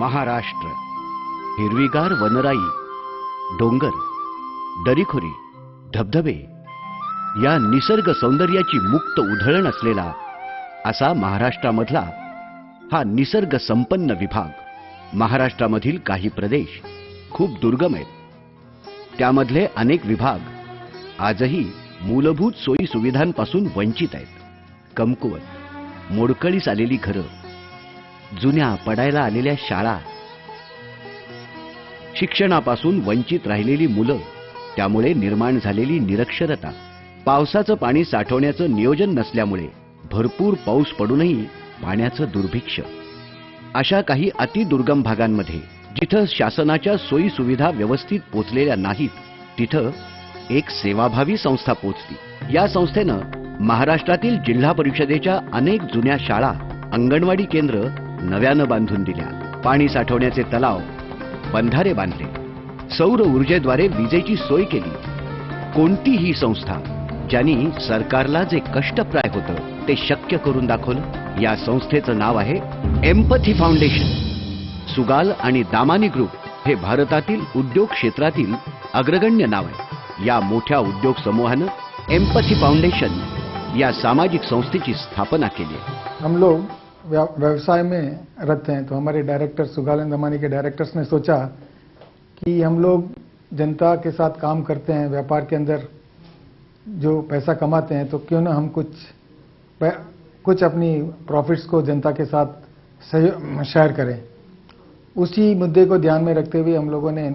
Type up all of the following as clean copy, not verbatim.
महाराष्ट्र, हिरवीगार वनराई, डोंगर, दरीखोरी, धबधबे या निसर्ग सौंदर्याची मुक्त उधळण असलेला असा महाराष्ट्रामधला हा निसर्ग संपन्न विभाग. महाराष्ट्रामधील काही प्रदेश खूप दुर्गम आहेत. त्यामधले अनेक विभाग आजही मूलभूत सोयी सुविधांपासून वंचित आहेत. कमकुवत, मोडकळीस आलेली घरं, जुन्या पडायला आलेल्या शाळा, शिक्षणापासून वंचित राहिलेली मुलं, त्यामुळे निर्माण झालेली निरक्षरता, पावसाचं पाणी साठवण्याचं नियोजन नसल्यामुळे भरपूर पाऊस पडूनही पाण्याचं दुर्भिक्ष्य, अशा काही अतिदुर्गम भागांमध्ये जिथं शासनाच्या सोयी सुविधा व्यवस्थित पोचलेल्या नाहीत, तिथं एक सेवाभावी संस्था पोचली. या संस्थेनं महाराष्ट्रातील जिल्हा परिषदेच्या अनेक जुन्या शाळा, अंगणवाडी केंद्र नव्यानं बांधून दिल्या. पाणी साठवण्याचे तलाव, बंधारे बांधले, सौर ऊर्जेद्वारे विजेची सोय केली. कोणतीही संस्था ज्यांनी सरकारला जे कष्टप्राय होतं ते शक्य करून दाखवलं. या संस्थेचं नाव आहे एम्पथी फाउंडेशन. सुगाल आणि दामानी ग्रुप हे भारतातील उद्योग क्षेत्रातील अग्रगण्य नाव आहे. या मोठ्या उद्योग समूहानं एम्पथी फाउंडेशन या सामाजिक संस्थेची स्थापना केली आहे. हम लोग व्यवसाय में रहते हैं, तो हमारे डायरेक्टर सुगाल एंड दामानी के डायरेक्टर्स ने सोचा कि हम लोग जनता के साथ काम करते हैं, व्यापार के अंदर जो पैसा कमाते हैं, तो क्यों ना हम कुछ अपनी प्रॉफिट्स को जनता के साथ शेयर करें. उसी मुद्दे को ध्यान में रखते हुए हम लोगों ने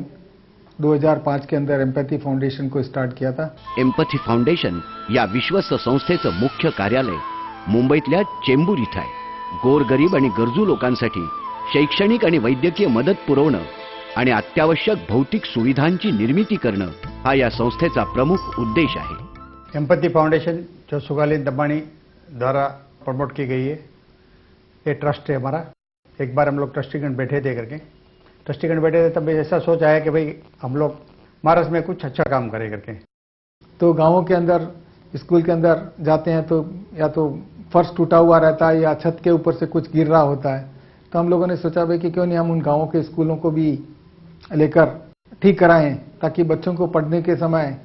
2005 के अंदर एम्पैथी फाउंडेशन को स्टार्ट किया था. एम्पथी फाउंडेशन या विश्वस्त संस्थेचं मुख्य कार्यालय मुंबईतल्या चेंबूर इथं आहे. गोरगरीब आणि गरजू लोकांसाठी शैक्षणिक आणि वैद्यकीय मदत पुरवणं आणि अत्यावश्यक भौतिक सुविधांची निर्मिती करणं हा या संस्थेचा प्रमुख उद्देश आहे. एम्पथी फाउंडेशन जो सुगाल एंड दामानी द्वारा प्रमोट की गई है, ये ट्रस्ट है हमारा. एक बार हम लोग ट्रस्टीगण बैठे थे तब ऐसा सोच आया कि भाई हम लोग महाराष्ट्र में कुछ अच्छा काम करें करके. तो गांवों के अंदर, स्कूल के अंदर जाते हैं तो या तो फर्श टूटा हुआ रहता है या छत के ऊपर से कुछ गिर रहा होता है. तो हम लोगों ने सोचा भाई कि क्यों नहीं हम उन गांवों के स्कूलों को भी लेकर ठीक कराएं, ताकि बच्चों को पढ़ने के समय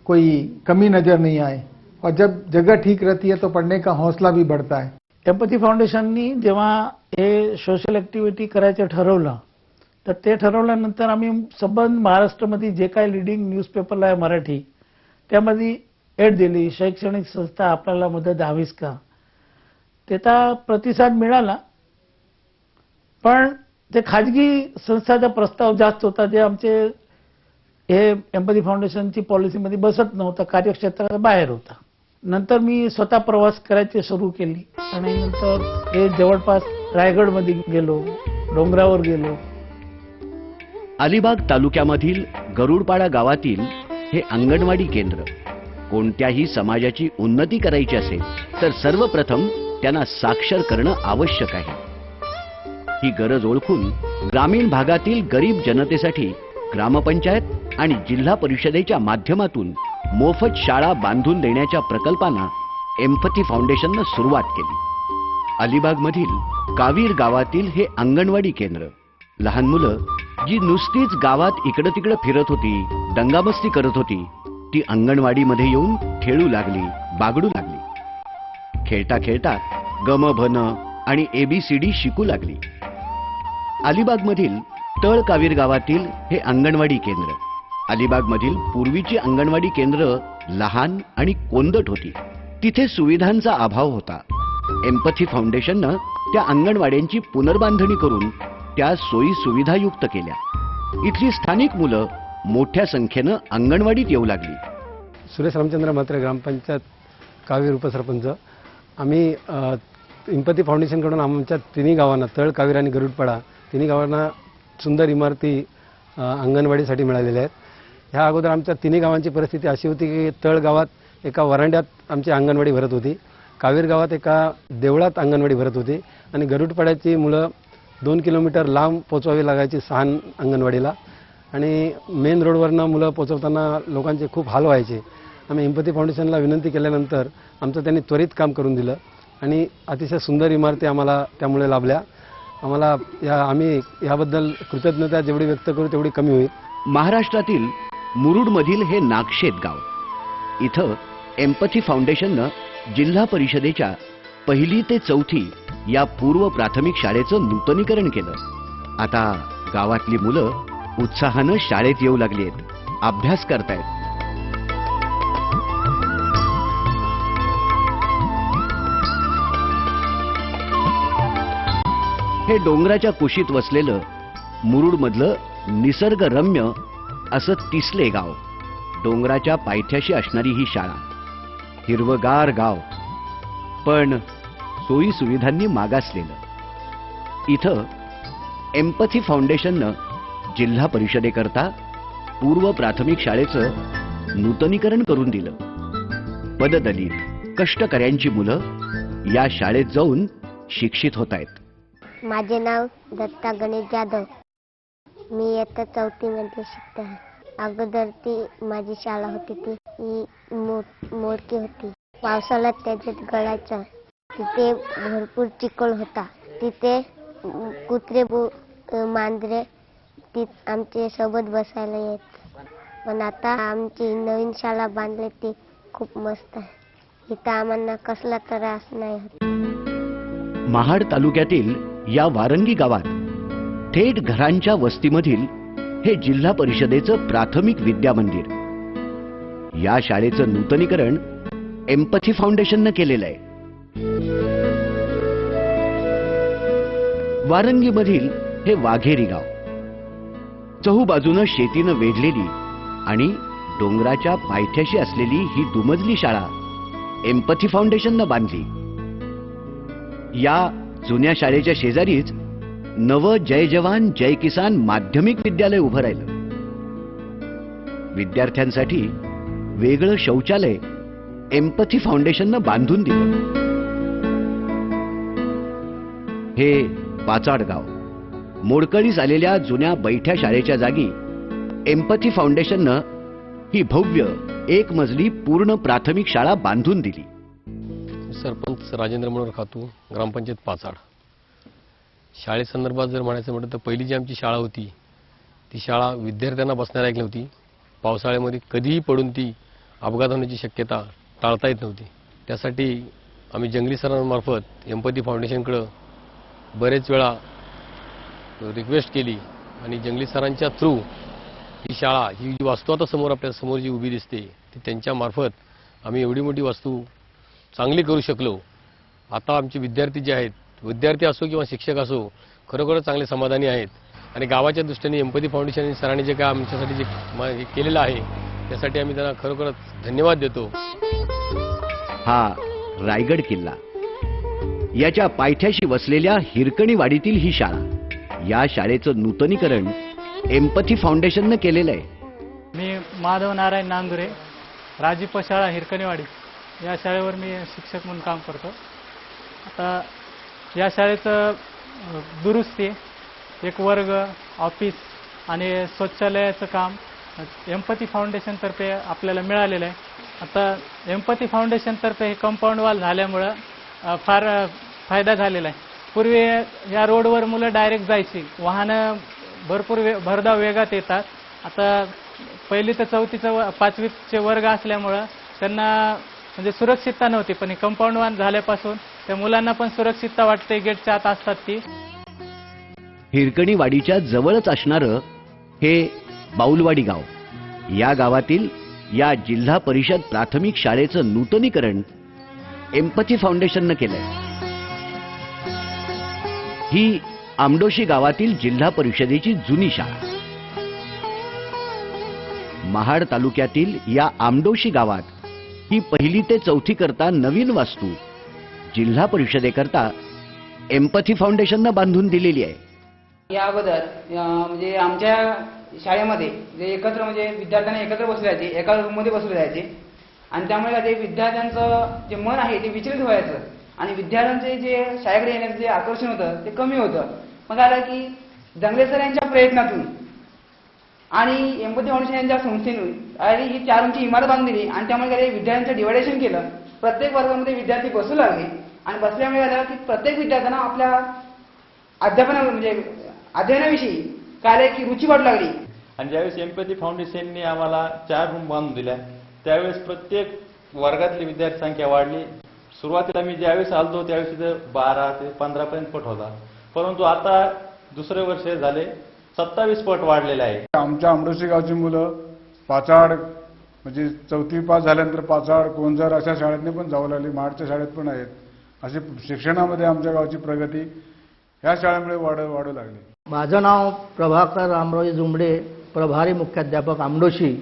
कोई कमी नजर नहीं आए. और जब जगह ठीक रहती है तो पढ़ने का हौसला भी बढ़ता है. एम्पथी फाउंडेशननी जेव्हा हे सोशल ॲक्टिव्हिटी करायचं ठरवलं, तर ते ठरवल्यानंतर आम्ही संबंध महाराष्ट्रामध्ये जे काही लिडिंग न्यूजपेपरला आहे मराठी, त्यामध्ये एड दिली, शैक्षणिक संस्था आपल्याला मदत हवीच का. त्याचा प्रतिसाद मिळाला, पण ते खाजगी संस्थाचा प्रस्ताव जास्त होता, जे आमचे हे एम्पथी फाउंडेशनची पॉलिसीमध्ये बसत नव्हता, कार्यक्षेत्राच्या बाहेर होता. नंतर मी स्वतः प्रवास करायचे सुरू केली आणि नंतर हे जवळपास रायगडमध्ये गेलो, डोंगरावर गेलो. अलिबाग तालुक्यामधील गरुडपाडा गावातील हे अंगणवाडी केंद्र कोणत्याही समाजाची उन्नती करायची असेल तर सर्वप्रथम त्यांना साक्षर करणं आवश्यक आहे. ही गरज ओळखून ग्रामीण भागातील गरीब जनतेसाठी ग्रामपंचायत आणि जिल्हा परिषदेच्या माध्यमातून मोफत शाळा बांधून देण्याच्या प्रकल्पांना एम्पथी फाउंडेशननं सुरुवात केली. अलिबागमधील कावीर गावातील हे अंगणवाडी केंद्र लहान मुलं जी नुसतीच गावात इकडं तिकडं फिरत होती, दंगामस्ती करत होती, ती अंगणवाडीमध्ये येऊन खेळू लागली, बागडू लागली. खेळता खेळता गम भन आणि ABCD शिकू लागली. अलिबागमधील तळ कावीर गावातील हे अंगणवाडी केंद्र, अलिबागमधील पूर्वीची अंगणवाडी केंद्र लहान आणि कोंदट होती, तिथे सुविधांचा अभाव होता. एम्पथी फाउंडेशननं त्या अंगणवाड्यांची पुनर्बांधणी करून त्या सोयी सुविधायुक्त केल्या. इथली स्थानिक मुलं मोठ्या संख्येनं अंगणवाडीत येऊ लागली. सुरेश रामचंद्र म्हात्रे, ग्रामपंचायत कावीर उपसरपंच. आम्ही एम्पथी फाउंडेशनकडून आमच्या तिन्ही गावांना, तळ, कावीर आणि गरुडपाडा, तिन्ही गावांना सुंदर इमारती अंगणवाडीसाठी मिळालेल्या आहेत. ह्या अगोदर आमच्या तिन्ही गावांची परिस्थिती अशी होती की तळ गावात एका वरांड्यात आमची अंगणवाडी भरत होती, कावीर गावात एका देवळात अंगणवाडी भरत होती आणि गरुडपाड्याची मुलं 2 किलोमीटर लांब पोचवावी लागायची सहान अंगणवाडीला. आणि मेन रोडवरनं मुलं पोचवताना लोकांचे खूप हाल व्हायचे. आम्ही एम्पथी फाउंडेशनला विनंती केल्यानंतर आमचं त्यांनी त्वरित काम करून दिलं आणि अतिशय सुंदर इमारती आम्हाला त्यामुळे लाभल्या. आम्हाला आम्ही याबद्दल कृतज्ञता जेवढी व्यक्त करू तेवढी कमी होईल. महाराष्ट्रातील मुरुडमधील हे नागशेत गाव, इथं एम्पथी फाउंडेशननं जिल्हा परिषदेच्या 1ली ते 4थी या पूर्व प्राथमिक शाळेचं नूतनीकरण केलं. आता गावातली मुलं उत्साहानं शाळेत येऊ लागली आहेत, अभ्यास करतायत. हे डोंगराच्या कुशीत वसलेलं मुरुडमधलं निसर्गरम्य असं तिसले गाव, डोंगराच्या पायथ्याशी असणारी ही शाळा. हिरवगार गाव, पण सोयी सुविधांनी मागासलेलं. इथं एम्पथी फाउंडेशननं जिल्हा परिषदेकरता पूर्व प्राथमिक शाळेचं नूतनीकरण करून दिलं. पददलित कष्टकऱ्यांची मुलं या शाळेत जाऊन शिक्षित होत आहेत. माझे नाव दत्ता गणेश जाधव. मी इयत्ता 4थी मध्ये शिकते आहे. अगोदर ती माझी शाळा होती ती मोडकी होती. पावसाळ्यात त्याच्यात गळायचा. तिथे भरपूर चिखल होता. तिथे कुत्रे मांजरे आमच्या सोबत बसायला येत. पण आता आमची नवीन शाळा बांधली ती खूप मस्त आहे. इथं आम्हाला कसला त्रास नाही होत. महाड तालुक्यातील या वारंगी गावात थेट घरांच्या वस्तीमधील हे जिल्हा परिषदेचं प्राथमिक विद्या मंदिर. या शाळेचं नूतनीकरण एम्पथी फाउंडेशननं केलेलं आहे. वारंगीमधील हे वाघेरी गाव, चहूबाजूनं शेतीनं वेढलेली आणि डोंगराच्या पायथ्याशी असलेली ही दुमजली शाळा एम्पथी फाउंडेशननं बांधली. या जुन्या शाळेच्या शेजारीच नवं जय जवान जय किसान माध्यमिक विद्यालय उभं राहिलं. विद्यार्थ्यांसाठी वेगळं शौचालय एम्पथी फाउंडेशननं बांधून दिलं. हे पाचाड गाव, मोडकळीस आलेल्या जुन्या बैठ्या शाळेच्या जागी एम्पथी फाउंडेशननं ही भव्य 1 मजली पूर्ण प्राथमिक शाळा बांधून दिली. सरपंच राजेंद्र मनोहर खातू, ग्रामपंचायत पाचाड. शाळेसंदर्भात जर म्हणायचं म्हटलं तर पहिली जी आमची शाळा होती ती शाळा विद्यार्थ्यांना बसण्यालायक नव्हती. पावसाळ्यामध्ये कधीही पडून ती अपघात होण्याची शक्यता टाळता येत नव्हती. त्यासाठी आम्ही जंगली सरांमार्फत एम्पथी फाउंडेशनकडं बरेच वेळा रिक्वेस्ट केली आणि जंगली सरांच्या थ्रू ही शाळा, ही जी वास्तू आता समोर आपल्या समोर जी उभी दिसते ती त्यांच्यामार्फत आम्ही एवढी मोठी वास्तू चांगली करू शकलो. आता आमचे विद्यार्थी जे आहेत, विद्यार्थी असो किंवा शिक्षक असो, खरोखरच चांगले समाधानी आहेत. आणि गावाच्या दृष्टीने एम्पथी फाउंडेशन सरांनी जे काय आमच्यासाठी जे केलेलं आहे त्यासाठी आम्ही त्यांना खरोखरच धन्यवाद देतो. हा रायगड किल्ला, याच्या पायथ्याशी वसलेल्या हिरकणीवाडीतील ही शाळा. या शाळेचं नूतनीकरण एम्पथी फाउंडेशननं केलेलं आहे. मी माधव नारायण नांदुरे, राजीप शाळा हिरकणीवाडी या शाळेवर मी शिक्षक म्हणून काम करतो. आता या शाळेचं दुरुस्ती, एक वर्ग, ऑफिस आणि शौचालयाचं काम एम्पथी फाउंडेशनतर्फे आपल्याला मिळालेलं आहे. आता एम्पथी फाउंडेशनतर्फे हे कंपाऊंड वॉल झाल्यामुळं फार फायदा झालेला आहे. पूर्वी या रोडवर मुलं डायरेक्ट जायची, वाहनं भरपूर भरधाव वेगात येतात. आता 1ली ते 4थीचं 5वीचे वर्ग असल्यामुळं त्यांना म्हणजे सुरक्षितता नव्हती. पण हे कंपाऊंड वॉल झाल्यापासून त्या मुलांना पण सुरक्षितता वाटते. गेटच्या आत असतात ती. हिरकणीवाडीच्या जवळच असणारं हे बाऊलवाडी गाव, या गावातील या जिल्हा परिषद प्राथमिक शाळेचं नूतनीकरण एम्पथी फाउंडेशननं केलंय. ही आमडोशी गावातील जिल्हा परिषदेची जुनी शाळा. महाड तालुक्यातील या आमडोशी गावात ही 1ली ते 4थी करता नवीन वास्तू जिल्हा परिषदेकरता एम्पथी फाउंडेशननं बांधून दिलेली आहे. या अगोदर म्हणजे आमच्या शाळेमध्ये जे एकत्र म्हणजे विद्यार्थ्यांना एकत्र बसले जायचे, एका रूममध्ये बसले जायचे आणि त्यामुळे ते विद्यार्थ्यांचं जे मन आहे ते विचलित व्हायचं आणि विद्यार्थ्यांचे जे शाळेकडे येण्याचं जे आकर्षण होतं ते कमी होतं. मग झालं की जंगले सर यांच्या प्रयत्नातून आणि एम्पथी फाउंडेशन यांच्या संस्थेने आणि ही 4 इंची इमारत बांधून दिली आणि त्यामुळे विद्यार्थ्यांचं डिवायडेशन केलं. प्रत्येक वर्गामध्ये विद्यार्थी बसू लागले आणि बसल्यामुळे झालं की प्रत्येक विद्यार्थ्यांना आपल्या म्हणजे अध्ययनाविषयी काय की रुची वाटू लागली. आणि ज्यावेळेस एम्पॅथी फाउंडेशनने आम्हाला 4 रूम बांधून दिल्या त्यावेळेस प्रत्येक वर्गातली विद्यार्थी संख्या वाढली. सुरुवातीला मी ज्यावेळेस आलतो त्यावेळेस तिथं 12 ते 15 पर्यंत पट होता, परंतु आता दुसरे वर्ष झाले 27 पट वाढलेले आहे. आमच्या आंबडोशी गावची मुलं पाचाड म्हणजे 4थी पास झाल्यानंतर पाचाड कोंझर अशा शाळेतनी पण जाऊ लागली, माडच्या शाळेत पण आहेत. अशी शिक्षणामध्ये आमच्या गावची प्रगती ह्या शाळेमुळे वाढू लागली. माझं नाव प्रभाकर रामरावजी जुंबडे, प्रभारी मुख्याध्यापक आंबडोशी.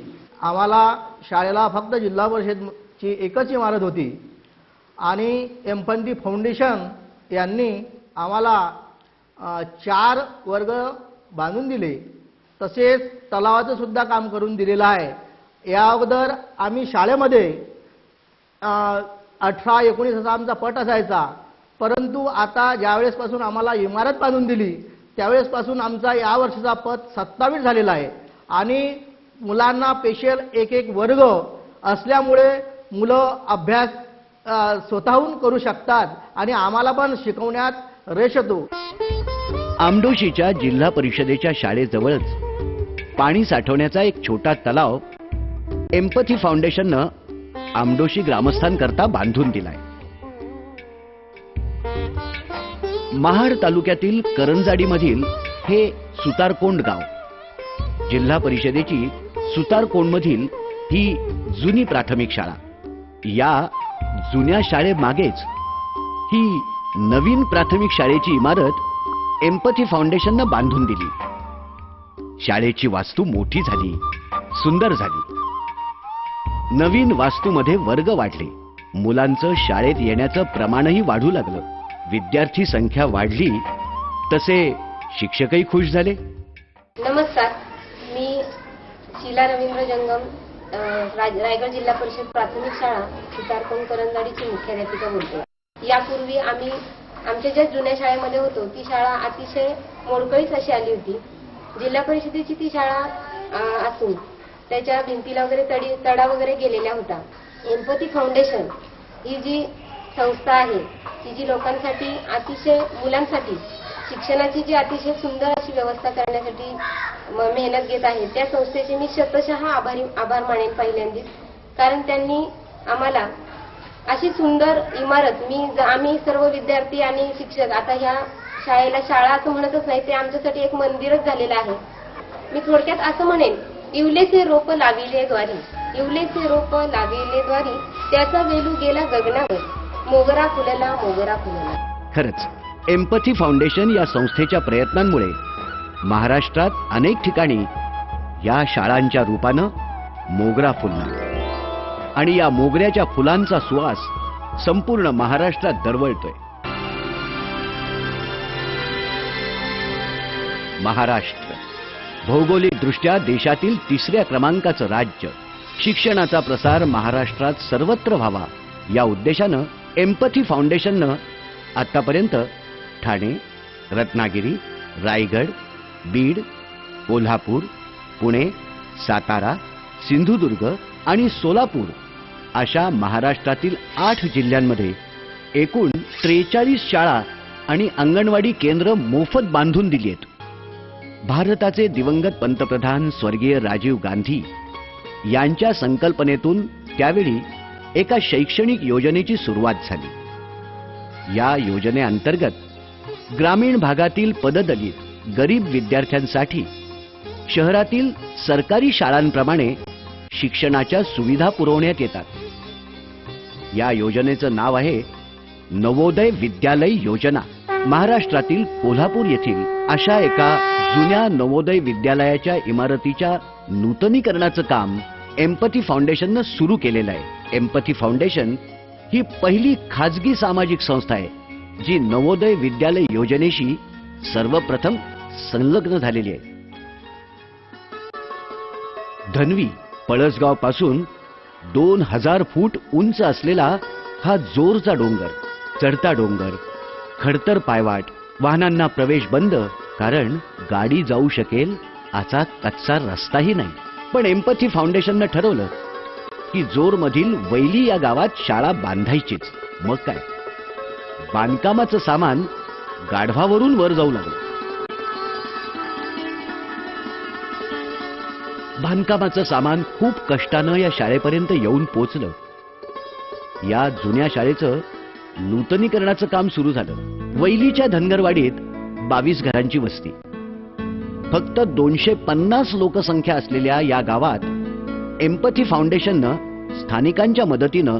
आम्हाला शाळेला फक्त जिल्हा परिषदची एकच इमारत होती आणि एम्पथी फाउंडेशन यांनी आम्हाला 4 वर्ग बांधून दिले. तसेच तलावाचं सुद्धा काम करून दिलेलं आहे. या अगोदर आम्ही शाळेमध्ये 18-19 असा आमचा पट असायचा, परंतु आता ज्यावेळेसपासून आम्हाला इमारत बांधून दिली त्यावेळेसपासून आमचा या वर्षाचा पट 27 झालेला आहे आणि मुलांना स्पेशल एक वर्ग असल्यामुळे मुलं अभ्यास स्वतःहून करू शकतात आणि आम्हाला पण शिकवण्यात रस येतो. आमडोशीच्या जिल्हा परिषदेच्या शाळेजवळच पाणी साठवण्याचा एक छोटा तलाव एम्पथी फाउंडेशननं आमडोशी ग्रामस्थांकरता बांधून दिलाय. महाड तालुक्यातील करंजाडीमधील हे सुतारकोंड गाव. जिल्हा परिषदेची सुतारकोंडमधील ही जुनी प्राथमिक शाळा. या जुन्या शाळेमागेच ही नवीन प्राथमिक शाळेची इमारत एम्पथी फाउंडेशननं बांधून दिली. शाळेची वास्तू मोठी झाली, सुंदर झाली. नवीन वास्तूमध्ये वर्ग वाढले, मुलांचं शाळेत येण्याचं प्रमाणही वाढू लागलं. विद्यार्थी संख्या वाढली तसे शिक्षकही खुश झाले. नमस्कार, मी शीला रवींद्र जंगम, रायगड जिल्हा परिषद प्राथमिक शाळा सुतारकोंड करंजाडीची मुख्याध्यापिका बोलते. यापूर्वी आम्ही आमच्या ज्या जुन्या शाळेमध्ये होतो ती शाळा अतिशय मोडकळीच अशी आली होती. जिल्हा परिषदेची ती शाळा असून त्याच्या भिंतीला वगैरे तडा वगैरे गेलेला होता. एम्पथी फाउंडेशन ही जी संस्था आहे ती जी लोकांसाठी अतिशय मुलांसाठी शिक्षणाची जी अतिशय सुंदर अशी व्यवस्था करण्यासाठी मेहनत घेत आहे, त्या संस्थेचे मी शतशः आभार मानेन पहिल्यांदाच. कारण त्यांनी आम्हाला अशी सुंदर इमारत आम्ही सर्व विद्यार्थी आणि शिक्षक आता ह्या शाळेला शाळा असं म्हणतच नाही, ते आमच्यासाठी एक मंदिरच झालेलं आहे. मी थोडक्यात असं म्हणेन, इवलेसे रोप लाविले द्वारी, इवलेसे रोप लाविले द्वारी, त्याचा वेलू गेला गगनावर, मोगरा फुलला, मोगरा फुलला. खरंच एम्पथी फाउंडेशन या संस्थेच्या प्रयत्नांमुळे महाराष्ट्रात अनेक ठिकाणी या शाळांच्या रूपानं मोगरा फुलला आणि या मोगऱ्याच्या फुलांचा सुवास संपूर्ण महाराष्ट्रात दरवळतोय. महाराष्ट्र भौगोलिक दृष्ट्या देशातील 3ऱ्या क्रमांकाचं राज्य. शिक्षणाचा प्रसार महाराष्ट्रात सर्वत्र व्हावा या उद्देशानं एम्पथी फाउंडेशननं आतापर्यंत ठाणे, रत्नागिरी, रायगड, बीड, कोल्हापूर, पुणे, सातारा, सिंधुदुर्ग आणि सोलापूर अशा महाराष्ट्रातील 8 जिल्ह्यांमध्ये एकूण 43 शाळा आणि अंगणवाडी केंद्र मोफत बांधून दिली आहेत. भारताचे दिवंगत पंतप्रधान स्वर्गीय राजीव गांधी यांच्या संकल्पनेतून त्यावेळी एका शैक्षणिक योजनेची सुरुवात झाली. या योजनेअंतर्गत ग्रामीण भागातील पददलित गरीब विद्यार्थ्यांसाठी शहरातील सरकारी शाळांप्रमाणे शिक्षणाच्या सुविधा पुरवण्यात येतात. या योजनेचं नाव आहे नवोदय विद्यालय योजना. महाराष्ट्रातील कोल्हापूर येथील अशा एका जुन्या नवोदय विद्यालयाच्या इमारतीच्या नूतनीकरणाचं काम एम्पथी फाउंडेशननं सुरू केलेलं आहे. एम्पथी फाउंडेशन ही पहिली खाजगी सामाजिक संस्था आहे जी नवोदय विद्यालय योजनेशी सर्वप्रथम संलग्न झालेली आहे. धनवी पळसगाव पासून 2000 फूट उंच असलेला हा जोरचा डोंगर, चढता डोंगर, खडतर पायवाट, वाहनांना प्रवेश बंद, कारण गाडी जाऊ शकेल असा कच्चा रस्ताही नाही. पण एम्पथी फाउंडेशननं ठरवलं की जोरमधील वैली या गावात शाळा बांधायचीच. मग काय, बांधकामाचं सामान गाढवावरून वर जाऊ लागलं. बांधकामाचं सामान खूप कष्टानं या शाळेपर्यंत येऊन पोचलं. या जुन्या शाळेचं नूतनीकरणाचं काम सुरू झालं. वैलीच्या धनगरवाडीत 22 घरांची वस्ती. फक्त 250 लोकसंख्या असलेल्या या गावात एम्पथी फाउंडेशननं स्थानिकांच्या मदतीनं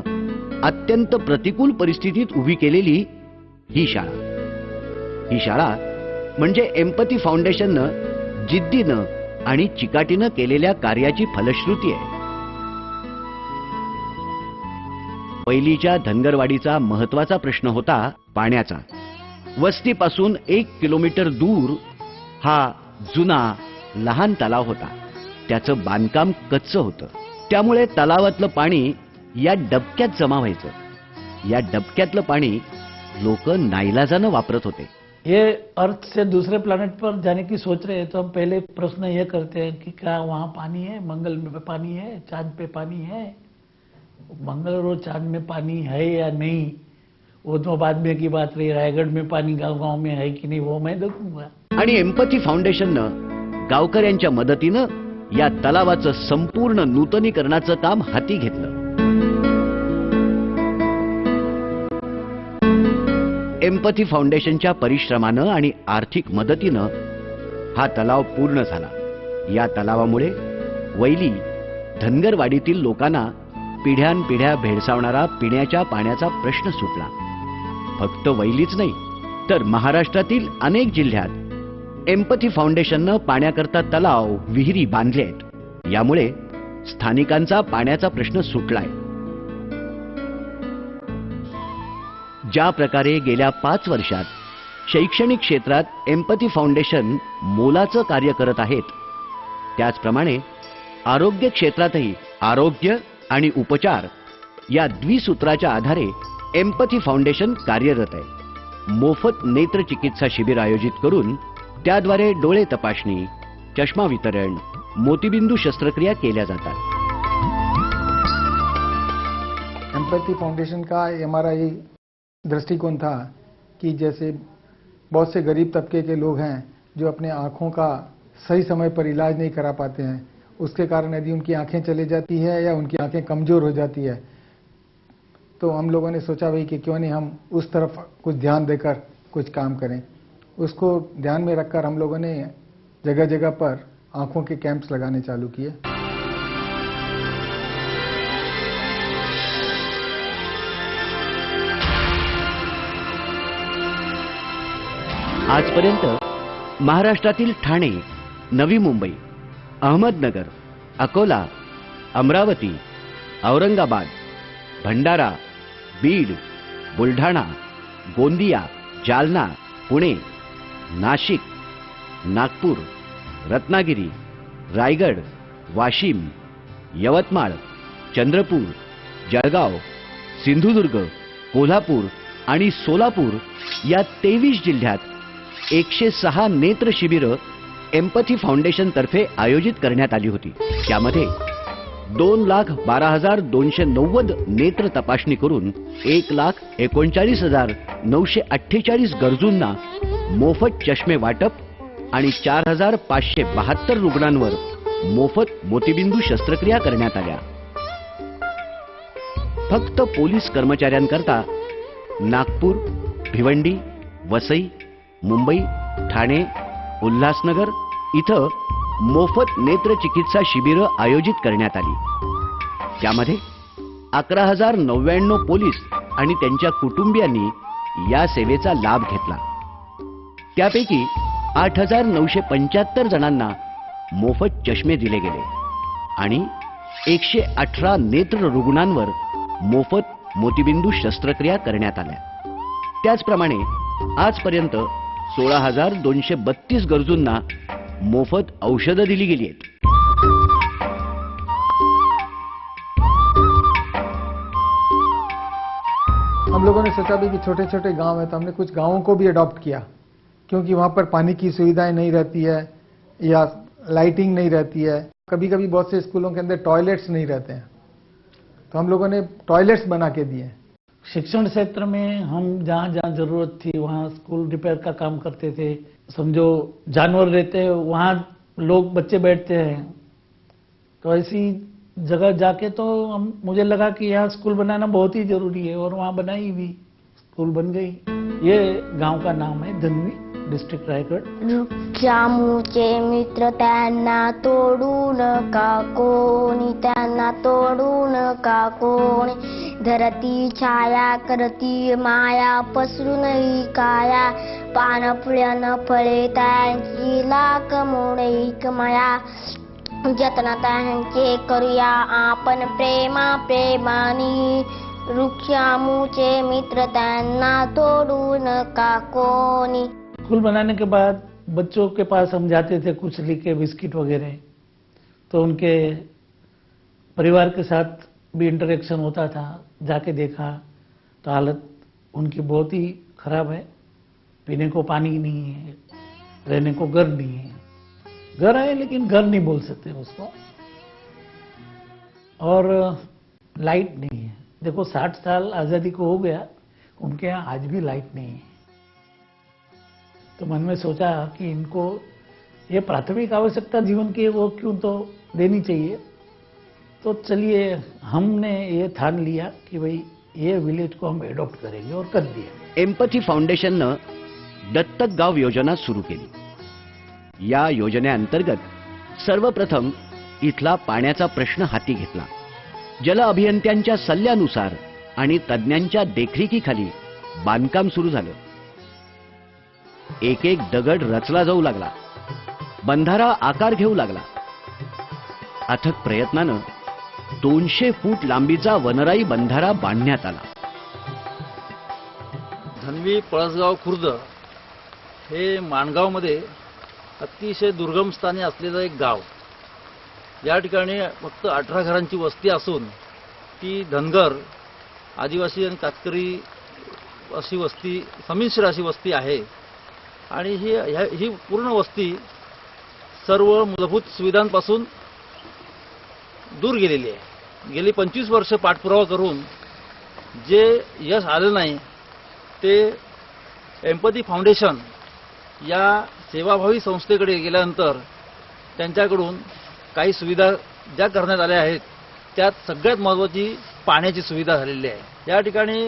अत्यंत प्रतिकूल परिस्थितीत उभी केलेली ही शाळा म्हणजे एम्पथी फाउंडेशननं जिद्दीनं आणि चिकाटीनं केलेल्या कार्याची फलश्रुती आहे. वैलीच्या धनगरवाडीचा महत्वाचा प्रश्न होता पाण्याचा. वस्तीपासून 1 किलोमीटर दूर हा जुना लहान तलाव होता. त्याचं बांधकाम कच्चं होतं. त्यामुळे तलावातलं पाणी या डबक्यात जमा व्हायचं. या डबक्यातलं पाणी लोक नाईलाजानं वापरत होते. ये अर्थ से दूसरे प्लैनेट पर जाने की सोच रहे हैं तो हम पहले प्रश्न ये करते हैं कि क्या वहाँ पानी है, मंगल में पानी है, चांद पे पानी है. मंगल और चांद में पानी है या नहीं वो तो बाद में की बात रही. रायगढ़ में पानी गांव गांव में है कि नहीं वो मैं देखूंगा. आणि एम्पथी फाउंडेशननं गावकऱ्यांच्या मदतीनं या तलावाचं संपूर्ण नूतनीकरणाचं काम हाती घेतलं. एम्पथी फाउंडेशनच्या परिश्रमानं आणि आर्थिक मदतीनं हा तलाव पूर्ण झाला. या तलावामुळे वैली धनगरवाडीतील लोकांना पिढ्यानपिढ्या भेडसावणारा पिण्याच्या पाण्याचा प्रश्न सुटला. फक्त वैलीच नाही तर महाराष्ट्रातील अनेक जिल्ह्यात एम्पथी फाउंडेशननं पाण्याकरता तलाव, विहिरी बांधले आहेत. यामुळे स्थानिकांचा पाण्याचा प्रश्न सुटलाय. ज्या प्रकारे गेल्या 5 वर्षात शैक्षणिक क्षेत्रात एम्पथी फाउंडेशन मोलाचं कार्य करत आहेत, त्याचप्रमाणे आरोग्य क्षेत्रातही आरोग्य आणि उपचार या द्विसूत्राच्या आधारे एम्पथी फाउंडेशन कार्यरत आहे. मोफत नेत्र चिकित्सा शिबिर आयोजित करून त्याद्वारे डोळे तपासणी, चष्मा वितरण, मोतीबिंदू शस्त्रक्रिया केल्या जातात. एम्पैथी फाउंडेशन का हमारा ये दृष्टिकोण था कि जैसे बहुत से गरीब तबके के लोग हैं जो अपने आँखों का सही समय पर इलाज नहीं करा पाते हैं, उसके कारण यदि उनकी आंखें चली जाती है या उनकी आंखें कमज़ोर हो जाती है, तो हम लोगों ने सोचा भाई कि क्यों नहीं हम उस तरफ कुछ ध्यान देकर कुछ काम करें. उसको ध्यान में रखकर हम लोगों ने जगह जगह पर आँखों के कैंप्स लगाने चालू किए. आजपर्यंत महाराष्ट्रातील ठाणे, नवी मुंबई, अहमदनगर, अकोला, अमरावती, औरंगाबाद, भंडारा, बीड, बुलढाणा, गोंदिया, जालना, पुणे, नाशिक, नागपूर, रत्नागिरी, रायगड, वाशिम, यवतमाळ, चंद्रपूर, जळगाव, सिंधुदुर्ग, कोल्हापूर आणि सोलापूर या 23 जिल्ह्यात 106 नेत्र शिबिरं एम्पथी फाउंडेशन तर्फे आयोजित करण्यात आली होती. त्यामध्ये 2,12,290 नेत्र तपासणी करून 1,39,948 गरजूंना मोफत चष्मे वाटप आणि 4,572 रुग्णांवर मोफत मोतीबिंदू शस्त्रक्रिया करण्यात आल्या. फक्त पोलीस कर्मचाऱ्यांकरता नागपूर, भिवंडी, वसई, मुंबई, ठाणे, उल्हासनगर इथं मोफत नेत्र चिकित्सा शिबिरं आयोजित करण्यात आली. त्यामध्ये 11,099 पोलीस आणि त्यांच्या कुटुंबियांनी या सेवेचा लाभ घेतला. त्यापैकी 8,975 जणांना मोफत चष्मे दिले गेले आणि 118 नेत्र रुग्णांवर मोफत मोतीबिंदू शस्त्रक्रिया करण्यात आल्या. त्याचप्रमाणे आजपर्यंत 16,232 गरजूंना मोफत औषधं दिली गेली आहेत. हम लोगों ने सोचा भी कि छोटे छोटे गांव है तो हमने कुछ गांवों को भी अडॉप्ट किया, क्योंकि वहां पर पानी की सुविधाएं नहीं रहती है या लाइटिंग नहीं रहती है. कभी कभी बहुत से स्कूलों के अंदर टॉयलेट्स नहीं रहते हैं, तो हम लोगों ने टॉयलेट्स बना के दिए. शिक्षण क्षेत्र में हम जहाँ जहाँ जरूरत थी वहाँ स्कूल रिपेयर का काम करते थे। समझो जानवर रहते हैं वहाँ लोग बच्चे बैठते हैं, तो ऐसी जगह जाके तो मुझे लगा कि यहाँ स्कूल बनाना बहुत ही जरूरी है, और वहाँ बनाई भी, स्कूल बन गई। ये गांव का नाम है धनवी, डिस्ट्रिक्ट रायगढ़। वृक्षामुचे मित्र त्यांना तोडू नका कोणी, त्यांना तोडू नका कोणी, धरती छाया करती माया पसरू नाही काया, पान फुल्या न फळे त्यांची लाख मोडे माया, जतना त्यांचे करूया आपण प्रेमा प्रेमानी, वृक्षामुचे मित्र त्यांना तोडू नका कोणी। स्कूल बनाने के बाद बच्चों के पास हम जाते थे कुछ लेके बिस्किट वगैरह, तो उनके परिवार के साथ भी इंटरेक्शन होता था। जाके देखा तो हालत उनकी बहुत ही खराब है, पीने को पानी नहीं है, रहने को घर नहीं है, घर है लेकिन घर नहीं बोल सकते उसको, और लाइट नहीं है। देखो 60 साल आज़ादी को हो गया, उनके यहाँ आज भी लाइट नहीं है। तो मन में सोचा कि इनको ये प्राथमिक आवश्यकता जीवन की वो क्यों तो देनी चाहिए। तो चलिए हमने ये ठान लिया कि भाई ये विलेज को हम एडॉप्ट करेंगे, और कर दिया। एम्पथी फाउंडेशननं दत्तक गाव योजना सुरू केली। या योजनेअंतर्गत सर्वप्रथम इथला पाण्याचा प्रश्न हाती घेतला। जल अभियंत्यांच्या सल्ल्यानुसार आणि तज्ञांच्या देखरेखीखाली बांधकाम सुरू झालं। एक एक दगड रचला जाऊ लागला, बंधारा आकार घेऊ लागला। अथक प्रयत्नानं 200 फूट लांबीचा वनराई बंधारा बांधण्यात आला। धनवी पळसगाव खुर्द हे माणगावमध्ये अतिशय दुर्गम स्थानी असलेलं एक गाव। या ठिकाणी फक्त 18 घरांची वस्ती असून ती धनगर, आदिवासी आणि कातकरी अशी वस्ती, संमिश्र अशी वस्ती आहे। आणि ही पूर्ण वस्ती सर्व मूलभूत सुविधांपासून दूर गेलेली आहे। गेली 25 वर्ष पाठपुरावा करून जे यश आलं नाही ते एम्पथी फाउंडेशन या सेवाभावी संस्थेकडे गेल्यानंतर त्यांच्याकडून काही सुविधा ज्या करण्यात आल्या आहेत त्यात सगळ्यात महत्त्वाची पाण्याची सुविधा झालेली आहे। या ठिकाणी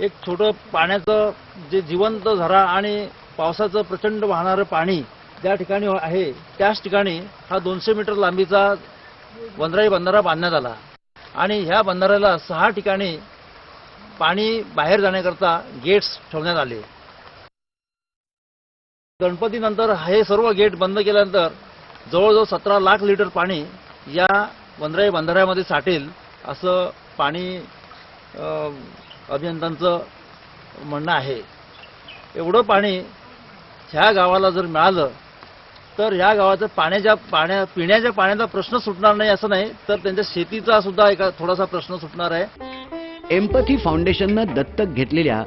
एक छोटं पाण्याचं जे जिवंत झरा आणि पावसाचं प्रचंड वाहणारं पाणी ज्या ठिकाणी आहे त्याच ठिकाणी हा 200 मीटर लांबीचा वनराई बंधारा बांधण्यात आला, आणि ह्या बंधाऱ्याला 6 ठिकाणी पाणी बाहेर जाण्याकरता गेट्स ठेवण्यात आले। गणपतीनंतर हे सर्व गेट बंद केल्यानंतर जवळजवळ 17 लाख लिटर पाणी या वनराई बंधाऱ्यामध्ये साठेल असं पाणी अभियंत्यांचं म्हणणं आहे। एवढं पाणी ह्या गावाला जर मिळालं तर ह्या गावाचा पिण्याच्या पाण्याचा प्रश्न सुटणार नाही असं नाही, तर त्यांच्या शेतीचा सुद्धा एक थोडासा प्रश्न सुटणार आहे। एम्पथी फाउंडेशननं दत्तक घेतलेल्या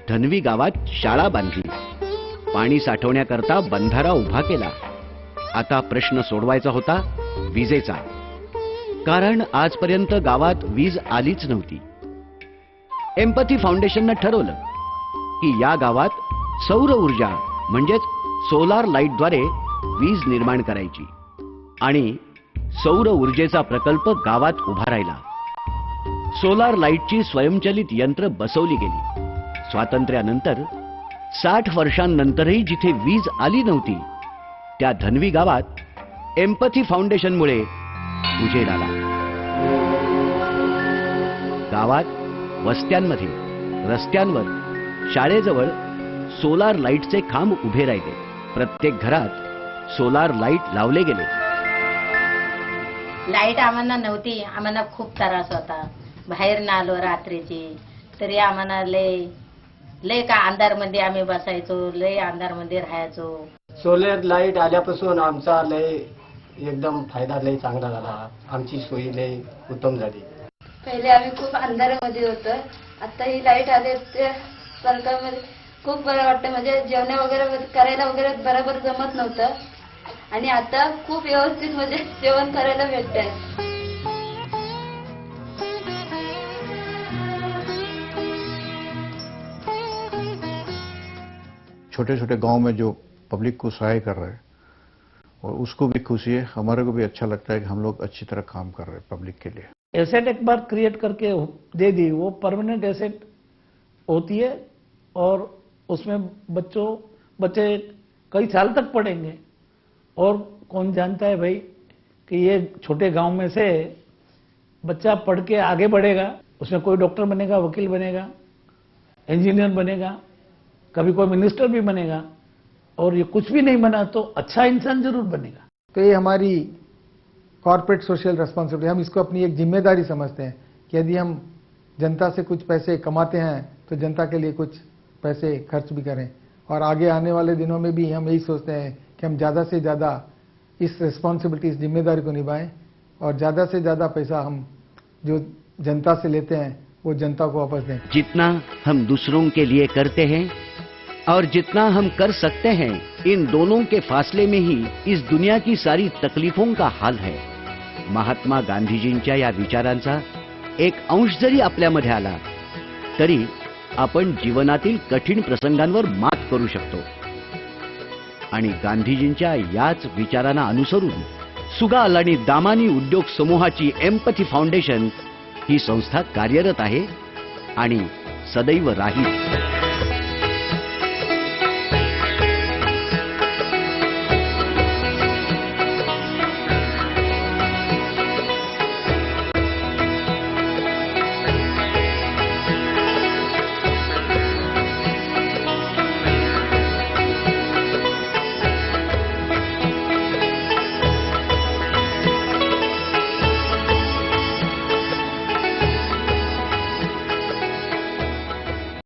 धनवी गावात शाळा बांधली, पाणी साठवण्याकरता बंधारा उभा केला। आता प्रश्न सोडवायचा होता विजेचा, कारण आजपर्यंत गावात वीज आलीच नव्हती। एम्पथी फाउंडेशननं ठरवलं की या गावात सौर ऊर्जा म्हणजेच सोलार लाईटद्वारे वीज निर्माण करायची, आणि सौर ऊर्जेचा प्रकल्प गावात उभा राहिला। सोलार लाईटची स्वयंचलित यंत्र बसवली गेली। स्वातंत्र्यानंतर 60 वर्षांनंतरही जिथे वीज आली नव्हती त्या धनवी गावात एम्पथी फाउंडेशनमुळे उजेड आला। गावात वस्त्यांमध्ये, रस्त्यांवर, शाळेजवळ सोलार लाईटचे खांब उभे राहिले। प्रत्येक घरात सोलार लाईट लावले गेले। लाईट आम्हाला नव्हती, आम्हाला खूप त्रास होता। बाहेर ना आलो रात्रीची तरी आम्हाला लय का अंधारमध्ये आम्ही बसायचो, लय अंधारमध्ये राहायचो। सोलर लाईट आल्यापासून आमचा लय एकदम फायदा लय चांगला झाला, आमची सोयी लय उत्तम झाली। पहिले आम्ही खूप अंधारामध्ये होतो, आता ही लाईट आले ते सरकारमध्ये खूप बरं वाटतं। म्हणजे जेवण वगैरे करायला वगैरे बरोबर जमत नव्हतं, आणि आता खूप व्यवस्थित म्हणजे जेवण करायला भेटतंय। छोटे छोटे गांव में जो पब्लिक को सहाय कर रहे हैं, और उसको भी खुशी है, हमारे को भी अच्छा लगता है कि हम लोग अच्छी तरह काम कर रहे हैं पब्लिक के लिए। एसेट एक बार क्रिएट करके दे दी, वो परमानेंट एसेट होती है और उसमें बच्चे कई साल तक पढ़ेंगे। और कौन जानता है भाई कि ये छोटे गांव में से बच्चा पढ़ के आगे बढ़ेगा, उसमें कोई डॉक्टर बनेगा, वकील बनेगा, इंजीनियर बनेगा, कभी कोई मिनिस्टर भी बनेगा, और ये कुछ भी नहीं बना तो अच्छा इंसान जरूर बनेगा। तो ये हमारी कॉर्पोरेट सोशल रेस्पॉन्सिबिलिटी, हम इसको अपनी एक जिम्मेदारी समझते हैं कि यदि हम जनता से कुछ पैसे कमाते हैं तो जनता के लिए कुछ पैसे खर्च भी करें, और आगे आने वाले दिनों में भी हम यही सोचते हैं कि हम ज़्यादा से ज़्यादा इस रिस्पॉन्सिबिलिटी, इस जिम्मेदारी को निभाएं, और ज़्यादा से ज़्यादा पैसा हम जो जनता से लेते हैं वो जनता को वापस दें। जितना हम दूसरों के लिए करते हैं और जितना हम कर सकते हैं, इन दोनों के फासले में ही इस दुनिया की सारी तकलीफों का हाल है। महात्मा गांधीजींच्या या विचारांचा एक अंश जरी आपल्यामध्ये आला तरी आपण जीवनातील कठीण प्रसंगांवर मात करू शकतो। आणि गांधीजींच्या याच विचारांना अनुसरून सुगाल आणि दामानी उद्योग समूहाची एम्पथी फाउंडेशन ही संस्था कार्यरत आहे आणि सदैव राहील।